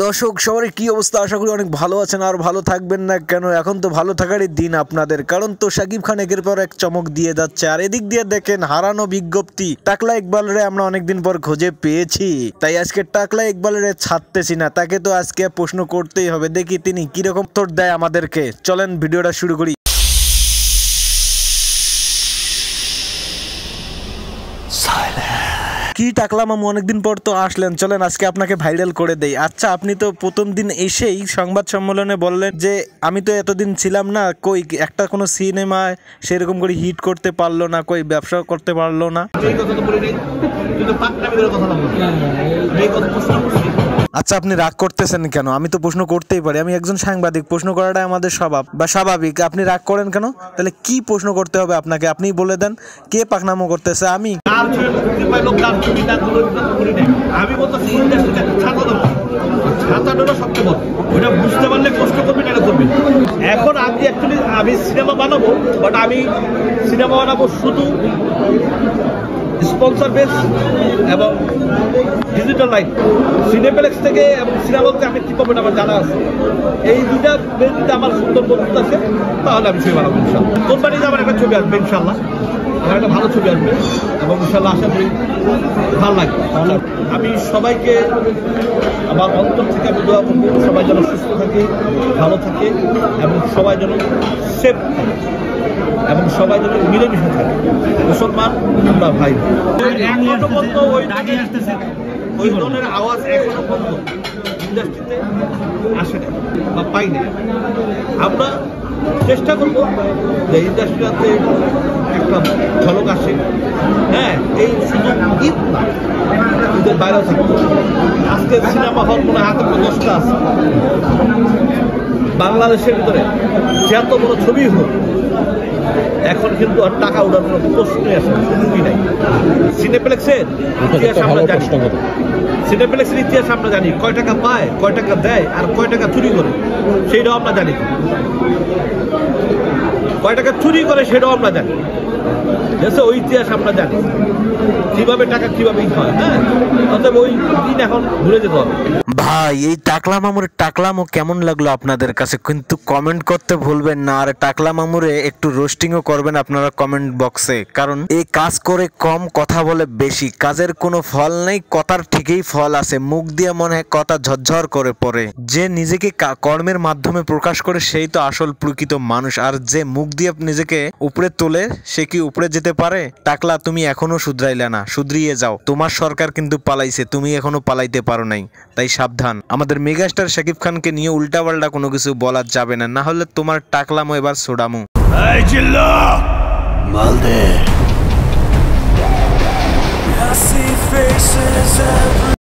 দর্শক সবার কি অবস্থা, আশা করি অনেক ভালো আছেন আর ভালো থাকবেন না কেন। এখন তো ভালো থাকারই দিন আপনাদের, কারণ তো শাকিব খান একের পর এক চমক দিয়ে যাচ্ছে। আর এদিক দিয়ে দেখেন হারানো বিজ্ঞপ্তি টাকলা ইকবালরে আমরা অনেকদিন পর খুঁজে পেয়েছি, তাই আজকে টাকলা ইকবালরে ছাড়তেছি না, তাকে তো আজকে প্রশ্ন করতেই হবে। দেখি তিনি কিরকম উত্তর দেয় আমাদেরকে। চলেন ভিডিওটা শুরু করি। কি টাকলা মামু, অনেকদিন পর তো আসলেন, চলেন আজকে আপনাকে ভাইরাল করে দেই। আচ্ছা, আপনি তো প্রথম দিন এসেই সংবাদ সম্মেলনে বললেন যে আমি তো এতদিন ছিলাম না, কই একটা কোনো সিনেমায় সেরকম করে হিট করতে পারলো না, কই ব্যবসা করতে পারলো না। আচ্ছা, আপনি রাগ করতেছেন কেন? আমি তো প্রশ্ন করতেই পারি, আমি একজন সাংবাদিক, প্রশ্ন করাটাই আমাদের স্বভাব বা স্বাভাবিক। আপনি রাগ করেন কেন? তাহলে কি প্রশ্ন করতে হবে আপনাকে, আপনি বলে দেন। কে পাকনামো করতেছে? আমি বুঝতে পারলে কষ্ট করবেন, এটা করবেন। এখন আমি সিনেমা বানাবো, বাট আমি সিনেমা বানাবো শুধু স্পন্সর বেস এবং ডিজিটাল লাইট। সিনেপ্লেক্স থেকে এবং সিনেমাতে আমি কি পাবেন আমার জানা আছে। এই দুইটা বেসতে আমার সুন্দর বন্ধু আছে, তাহলে আমি ছবি বানাবো ইনশাল্লাহ। কোম্পানিতে আমার একটা ছবি আসবে ইনশাল্লাহ, আমার একটা ভালো ছবি আসবে এবং ইনশাল্লাহ আশা করি ভালো লাগবে। আমি সবাইকে আমার অন্তর থেকে আমি দোয়া করবো, সবাই যেন সুস্থ থাকে, ভালো থাকে এবং সবাই যেন সেফ এবং সবাই যেন মিলেমিশে থাকে। মুসলমান আমরা ভাই। এখনো পর্যন্ত ওই ধরনের আওয়াজ এখনো পর্যন্ত ইন্ডাস্ট্রিতে আসে না বা পাই না। আমরা চেষ্টা করবো যে ইন্ডাস্ট্রিতে একটা ঝলক আসে। হ্যাঁ, এই শুধু ঈদ না, ঈদের বাইরেও থাকবে। আজকে সিনেমা হল মনে হয় হাতে 10টা আছে বাংলাদেশের ভিতরে। যত বড় ছবি হোক, এখন কিন্তু আর টাকা উঠানোর কোনো প্রশ্নই আসে না, সুযোগই নাই। সিনেপ্লেক্সের ইতিহাস আমরা জানি, সিনেপ্লেক্সের ইতিহাস আমরা জানি, কয় টাকা পায়, কয় টাকা দেয় আর কয় টাকা চুরি করে সেইটাও আমরা জানি। কয় টাকা চুরি করে সেটাও আমরা জানি, ওই ইতিহাস আমরা জানি, কিভাবে টাকা কিভাবে হয়। হ্যাঁ, অতএব ওই দিন এখন ঘুরে যেতে হবে। ভাই, এই টাকলা মামুর টাকলামো কেমন লাগলো আপনাদের কাছে কিন্তু কমেন্ট করতে ভুলবেন না। আর টাকলা মামুরে একটু রোস্টিংও করবেন আপনারা কমেন্ট বক্সে, কারণ এই কাজ করে কম, কথা বলে বেশি। কাজের কোনো ফল নেই, কথার ঠিকই ফল আছে। মুখ দিয়ে মনে হয় কথা ঝরঝর করে পড়ে। যে নিজেকে কর্মের মাধ্যমে প্রকাশ করে সেই তো আসল প্রকৃত মানুষ। আর যে মুখ দিয়ে নিজেকে উপরে তোলে সে কি উপরে যেতে পারে? টাকলা, তুমি এখনো শুধরাইলে না, শুধরিয়ে যাও। তোমার সরকার কিন্তু পালাইছে, তুমি এখনো পালাইতে পারো নাই, তাই সাবধান। আমাদের মেগাস্টার শাকিব খানকে নিয়ে উল্টাপাল্টা কোনো কিছু বলা যাবে না, না হলে তোমার টাকলামো এবার সোডামো।